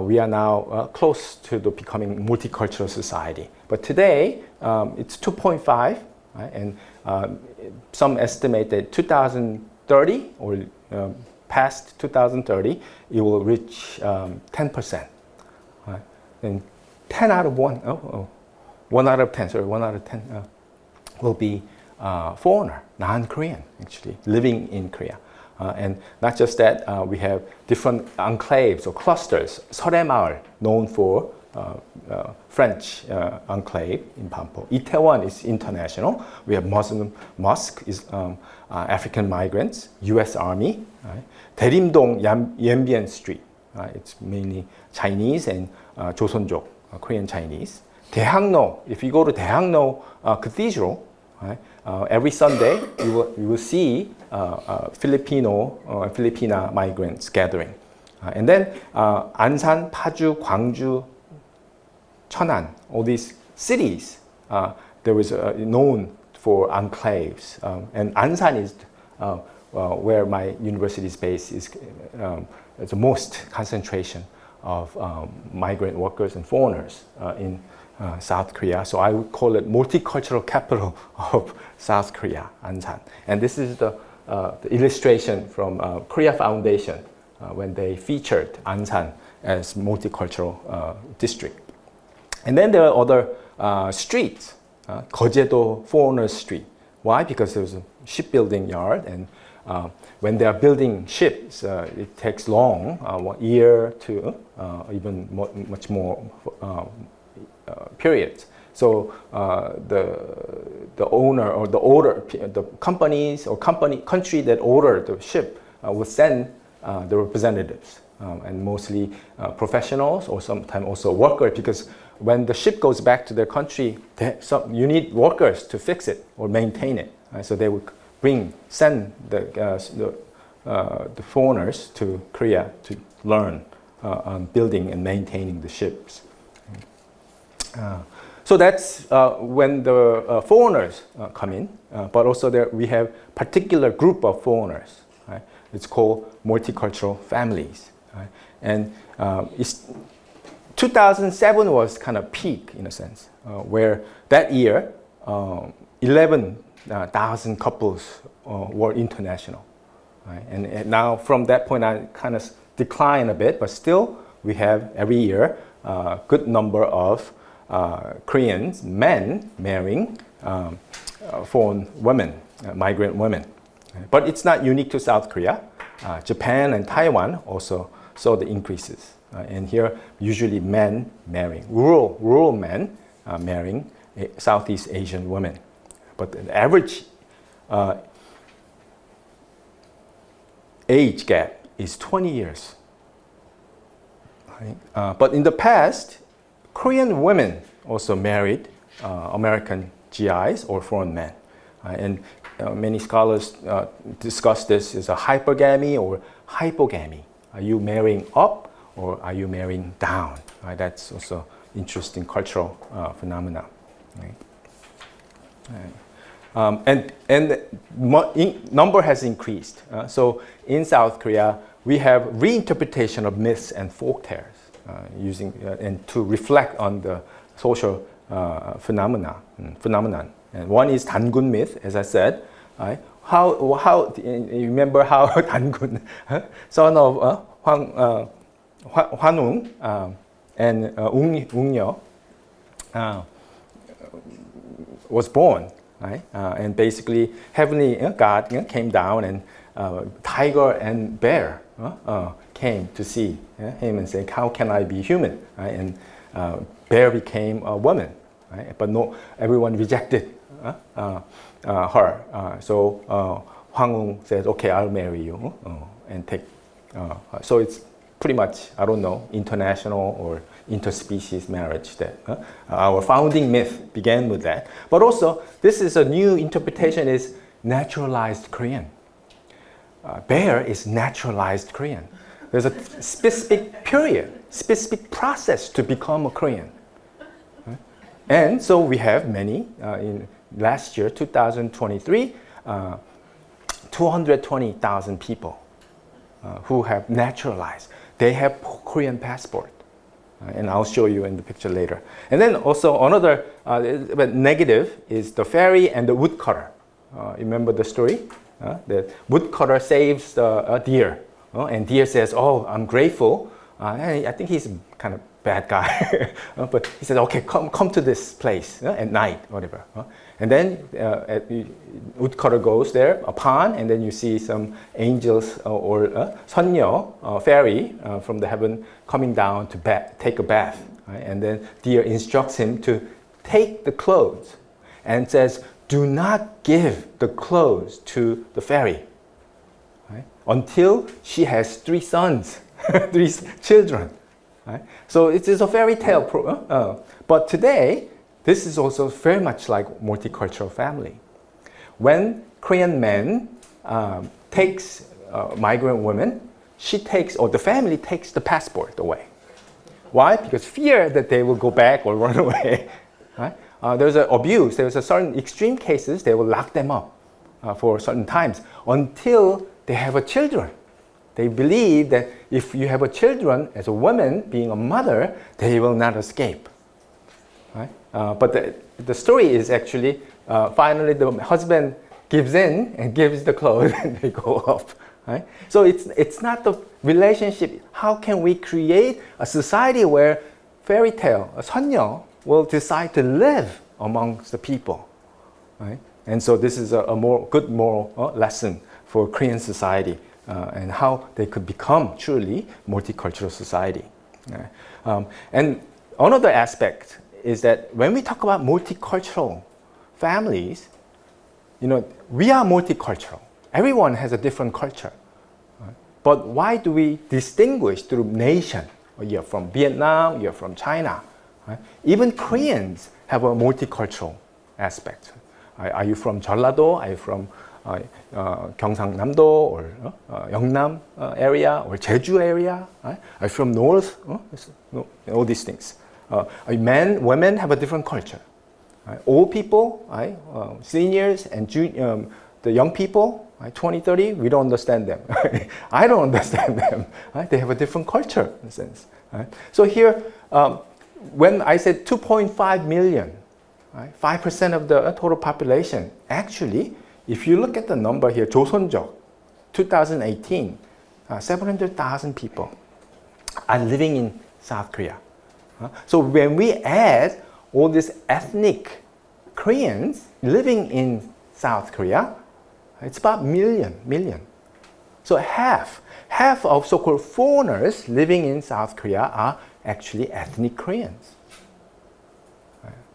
we are now close to becoming multicultural society. But today, it's 2.5, and some estimate that 2030 or past 2030, it will reach 10%. And 1 out of 10 will be foreigner, non-Korean, actually, living in Korea. And not just that, we have different enclaves or clusters. 설해마을, known for French enclave in Pampo. Itaewon is international. We have Muslim mosque, is African migrants, U.S. Army. 대림동, Yanbian Street. It's mainly Chinese and 조선족, Korean Chinese. 대학로, if you go to 대학로 Cathedral, every Sunday you will see Filipino Filipina migrants gathering. And then 안산, 파주, 광주, 천안, all these cities, there was known for enclaves. And Ansan is where my university is based, is the most concentration of migrant workers and foreigners in South Korea. So I would call it multicultural capital of South Korea, Ansan. And this is the illustration from Korea Foundation when they featured Ansan as multicultural district. And then there are other streets, 거제도 Foreigner Street. Why? Because there's a shipbuilding yard, and when they are building ships, it takes long, 1 year to even much more periods. So the owner or the companies or country that ordered the ship will send the representatives, and mostly professionals or sometimes also workers, because when the ship goes back to their country, you need workers to fix it or maintain it. So they would send the foreigners to Korea to learn on building and maintaining the ships. So that's when the foreigners come in, but also we have particular group of foreigners. Right? It's called multicultural families. Right? And 2007 was kind of peak in a sense, where that year 11,000 couples were international. Right? And now from that point on, kind of decline a bit, but still we have every year a good number of Koreans, men marrying foreign women, migrant women. But it's not unique to South Korea. Japan and Taiwan also saw the increases. And here, usually men marrying, rural men marrying Southeast Asian women. But the average age gap is 20 years. Right? But in the past, Korean women also married American GIs or foreign men. And many scholars discuss this as a hypergamy or hypogamy. Are you marrying up or are you marrying down? Right? That's also interesting cultural phenomena. Right? And number has increased. So in South Korea, we have reinterpretation of myths and folk tales using and to reflect on the social phenomenon. And one is 단군 myth, as I said. Right? How you remember how 단군, son of Hwanung and Ungyo, was born. Right? And basically, heavenly God came down, and tiger and bear came to see him and say, "How can I be human?" Right? And bear became a woman, right? But no, everyone rejected her. So Hwang said, "Okay, I'll marry you," and take. So it's pretty much, I don't know, international or interspecies marriage that our founding myth began with that. But also, this is a new interpretation, is naturalized Korean. Bear is naturalized Korean. There's a specific period, specific process to become a Korean. And so we have many, in last year, 2023, 220,000 people who have naturalized. They have Korean passport. And I'll show you in the picture later. And then also another negative is the fairy and the woodcutter. Remember the story? The woodcutter saves a deer. And deer says, "Oh, I'm grateful." I think he's kind of bad guy. But he said, "Okay, come to this place at night," whatever. And then woodcutter goes there, a pond, and then you see some angels or 선녀, fairy from the heaven coming down to take a bath. Right? And then deer instructs him to take the clothes and says, "Do not give the clothes to the fairy, right? Until she has 3 sons, 3 children." Right? So it is a fairy tale. But today, this is also very much like multicultural family. When Korean man takes migrant women, she takes, or the family takes the passport away. Why? Because fear that they will go back or run away. Right? There's an abuse. There's a certain extreme cases. They will lock them up for certain times until they have a children. They believe that if you have a children as a woman, being a mother, they will not escape. Right? But the story is actually finally the husband gives in and gives the clothes and they go up. Right? So it's not the relationship. How can we create a society where fairy tale, a 선녀, will decide to live amongst the people? Right? And so this is a more good moral lesson for Korean society. And how they could become truly multicultural society. And another aspect is that when we talk about multicultural families, we are multicultural. Everyone has a different culture. But why do we distinguish through nation? You're from Vietnam, you're from China. Even Koreans have a multicultural aspect. Are you from Jeollado? Are you from 경상남도 or 영남 area or Jeju area? Are you from north? All these things. Men, women have a different culture. Old people, seniors and the young people, 20, 30, we don't understand them. I don't understand them. They have a different culture in a sense. So here, when I said 2.5 million, 5% of the total population, actually, if you look at the number here, 조선족, 2018, 700,000 people are living in South Korea. So when we add all these ethnic Koreans living in South Korea, it's about million. So half of so-called foreigners living in South Korea are actually ethnic Koreans.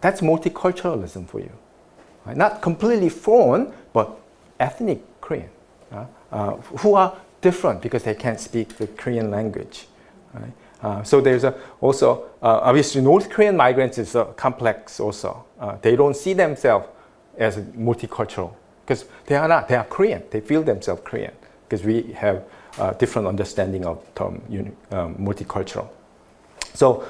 That's multiculturalism for you. Not completely foreign, but ethnic Korean, who are different because they can't speak the Korean language. So there's also, obviously North Korean migrants is complex also. They don't see themselves as multicultural because they are not, they are Korean. They feel themselves Korean because we have different understanding of term multicultural. So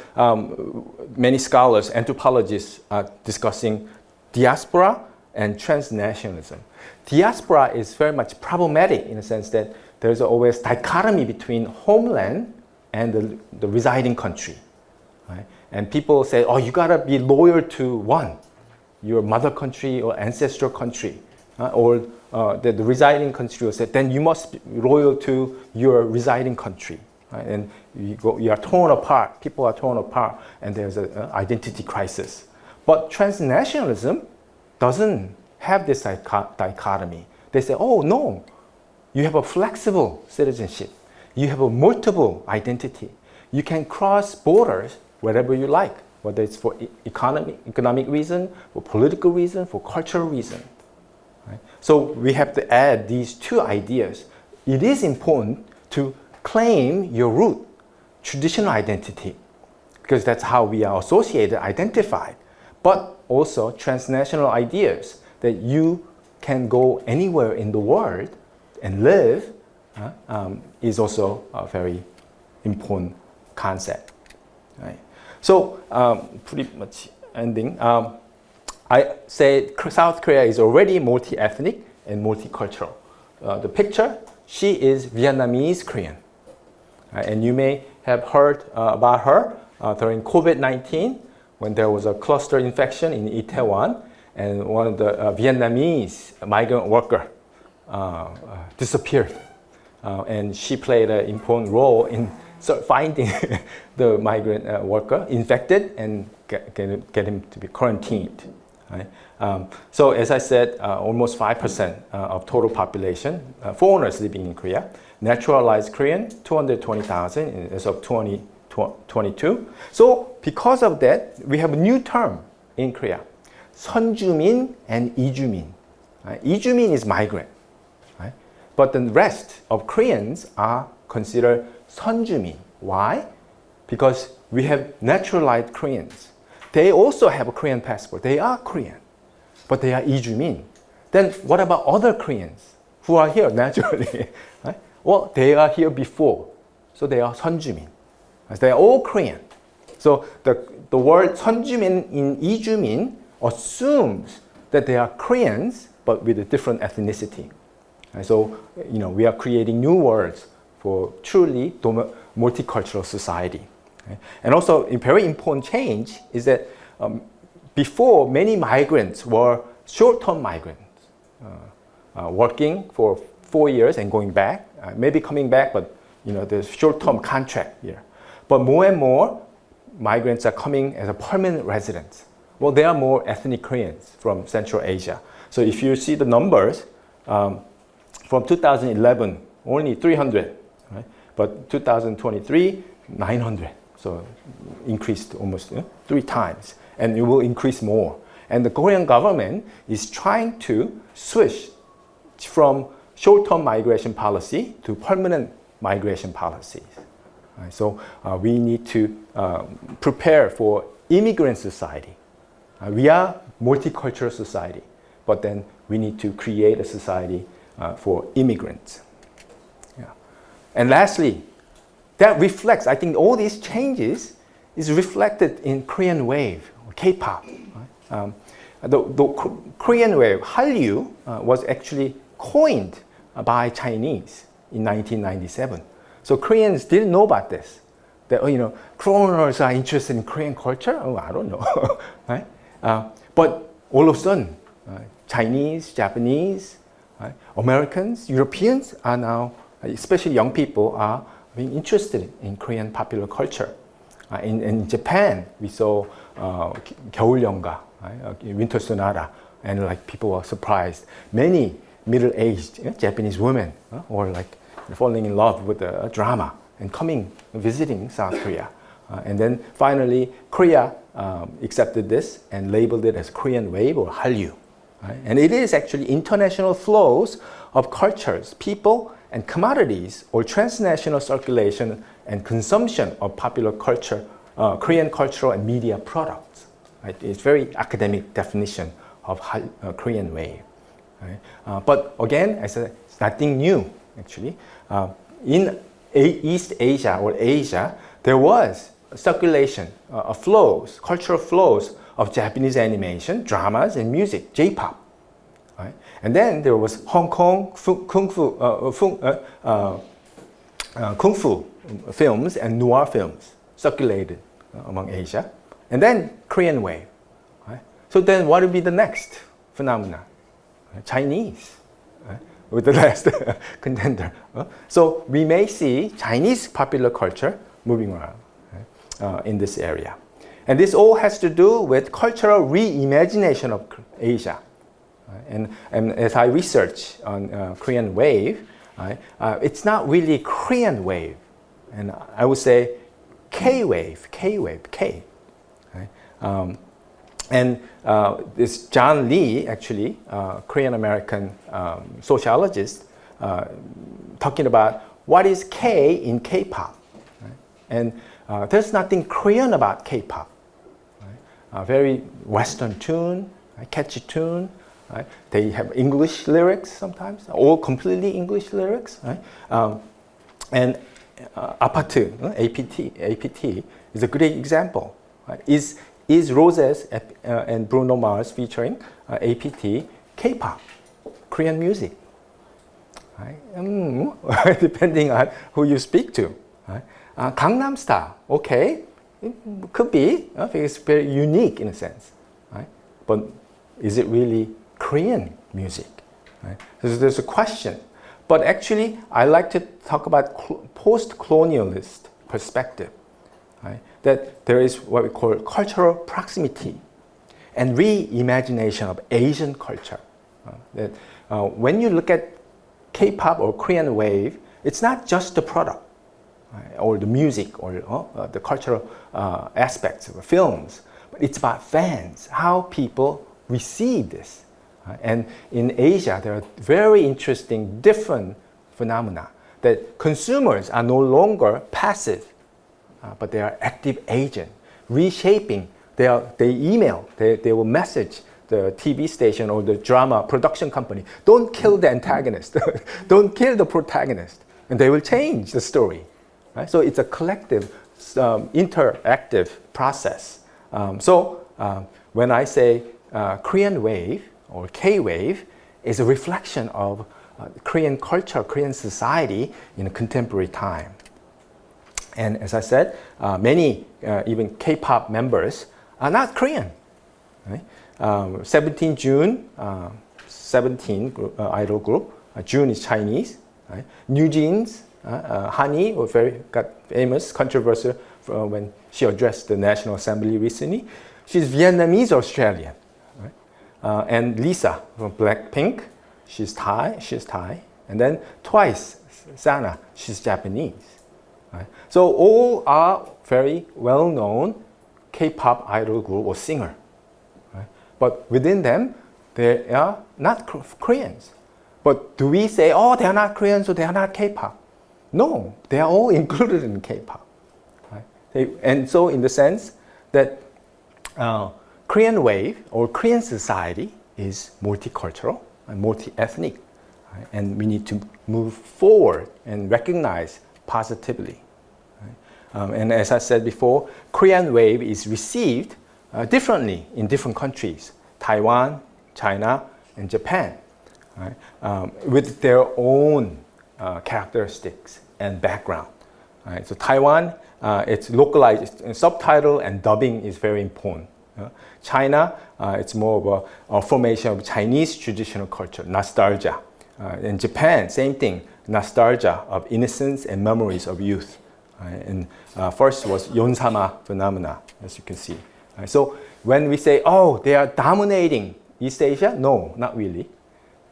many scholars, anthropologists are discussing diaspora and transnationalism. Diaspora is very much problematic in the sense that there's always dichotomy between homeland and the residing country. Right? And people say, oh, you gotta be loyal to one, your mother country or ancestral country. Or the residing country will say, then you must be loyal to your residing country. Right? And you are torn apart, people are torn apart, and there's an identity crisis. But transnationalism doesn't have this dichotomy. They say, oh no, you have a flexible citizenship. You have a multiple identity. You can cross borders wherever you like, whether it's for economic reason, for political reason, for cultural reason. Right? So we have to add these two ideas. It is important to claim your root, traditional identity, because that's how we are associated, identified, but also transnational ideas that you can go anywhere in the world and live is also a very important concept. Right? So pretty much ending. I say South Korea is already multi-ethnic and multicultural. The picture, she is Vietnamese Korean. And you may have heard about her during COVID-19 when there was a cluster infection in Itaewon and one of the Vietnamese migrant worker disappeared. And she played an important role in finding the migrant worker infected and get him to be quarantined. Right? So as I said, almost 5% of total population, foreigners living in Korea, naturalized Korean, 220,000 as of 2022. So because of that, we have a new term in Korea, 선주민 and 이주민. Right? 이주민 is migrant, right? But the rest of Koreans are considered 선주민. Why? Because we have naturalized Koreans. They also have a Korean passport. They are Korean, but they are 이주민. Then what about other Koreans who are here naturally? Right? Well, they are here before, so they are 선주민. They are all Korean. So the word 선주민 in 이주민 assumes that they are Koreans, but with a different ethnicity. And so, we are creating new words for truly multicultural society. And also, a very important change is that before, many migrants were short-term migrants, working for 4 years and going back, maybe coming back, but there's short-term contract here. But more and more migrants are coming as a permanent residents. Well, there are more ethnic Koreans from Central Asia. So if you see the numbers, from 2011, only 300, right? But 2023, 900. So increased almost 3 times, and it will increase more. And the Korean government is trying to switch from short-term migration policy to permanent migration policies. Right? So we need to prepare for immigrant society. We are multicultural society, but then we need to create a society for immigrants. Yeah. And lastly, that reflects, I think all these changes is reflected in Korean wave, or K-pop. Right? The Korean wave, Hallyu, was actually coined by Chinese in 1997. So Koreans didn't know about this. That, foreigners are interested in Korean culture? Oh, I don't know. Right? But all of a sudden, Chinese, Japanese, Americans, Europeans are now, especially young people, are being interested in Korean popular culture. In Japan, we saw 겨울연가, winter sonata, and people were surprised. Many middle-aged Japanese women were falling in love with the drama and visiting South Korea. And then finally, Korea accepted this and labeled it as Korean wave or Hallyu. Right? And it is actually international flows of cultures, people, and commodities, or transnational circulation and consumption of popular culture, Korean cultural and media products. Right? It's very academic definition of Korean wave. Right? But again, it's nothing new actually. In East Asia or Asia, there was circulation of flows, cultural flows of Japanese animation, dramas, and music, J-pop. Right? And then there was Hong Kong kung fu films and noir films circulated among Asia. And then Korean wave. Right? So then what would be the next phenomenon? Chinese, right? With the last contender. So we may see Chinese popular culture moving around in this area. And this all has to do with cultural reimagination of Asia. And as I research on Korean wave, it's not really Korean wave. And I would say K-wave. Right? And this John Lee, actually, Korean-American sociologist, talking about what is K in K-pop. Right? And there's nothing Korean about K-pop. Right? Very Western tune, catchy tune. Right? They have English lyrics sometimes, or completely English lyrics. Right? And APT is a great example. Right? Is Roses and Bruno Mars featuring APT K-pop, Korean music? Right? Depending on who you speak to. Right? Gangnam Style, okay, it could be, because it's very unique in a sense. Right? But is it really Korean music? Right? So there's a question. But actually, I like to talk about post-colonialist perspective. Right? That there is what we call cultural proximity and reimagination of Asian culture. That when you look at K-pop or Korean wave, it's not just the product, right? Or the music or the cultural aspects of the films, but it's about fans, how people receive this. And in Asia, there are very interesting different phenomena that consumers are no longer passive, but they are active agent, reshaping. They email, they will message the TV station or the drama production company, don't kill the antagonist, don't kill the protagonist, and they will change the story. Right? So it's a collective, interactive process. So when I say Korean wave or K-wave is a reflection of Korean culture, Korean society in a contemporary time. And as I said, many even K-pop members are not Korean. Right? 17 Joon, 17 idol group. Joon is Chinese. Right? New Jeans, Hani, got famous, controversial when she addressed the National Assembly recently. She's Vietnamese Australian. Right? And Lisa from Blackpink, she's Thai. And then Twice, Sana, she's Japanese. Right? So all are very well-known K-pop idol group or singer. Right? But within them, they are not Koreans. But do we say, oh, they are not Korean, so they are not K-pop? No, they are all included in K-pop. Right? And so in the sense that Korean wave or Korean society is multicultural and multi-ethnic. Right? And we need to move forward and recognize positively. Right? And as I said before, Korean wave is received differently in different countries, Taiwan, China, and Japan, right? With their own characteristics and background. Right? So Taiwan, it's localized, subtitle and dubbing is very important. China, it's more of a formation of Chinese traditional culture, nostalgia. In Japan, same thing, nostalgia of innocence and memories of youth. And first was Yonsama phenomena, as you can see. So when we say, oh, they are dominating East Asia, no, not really.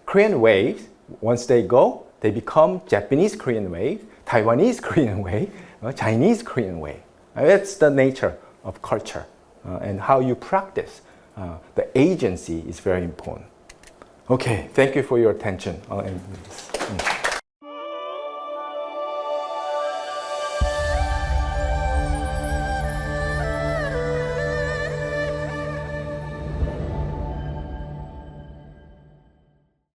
Korean waves, once they go, they become Japanese Korean wave, Taiwanese Korean wave, Chinese Korean wave. That's the nature of culture. And how you practice the agency is very important. Okay, thank you for your attention. I'll end this.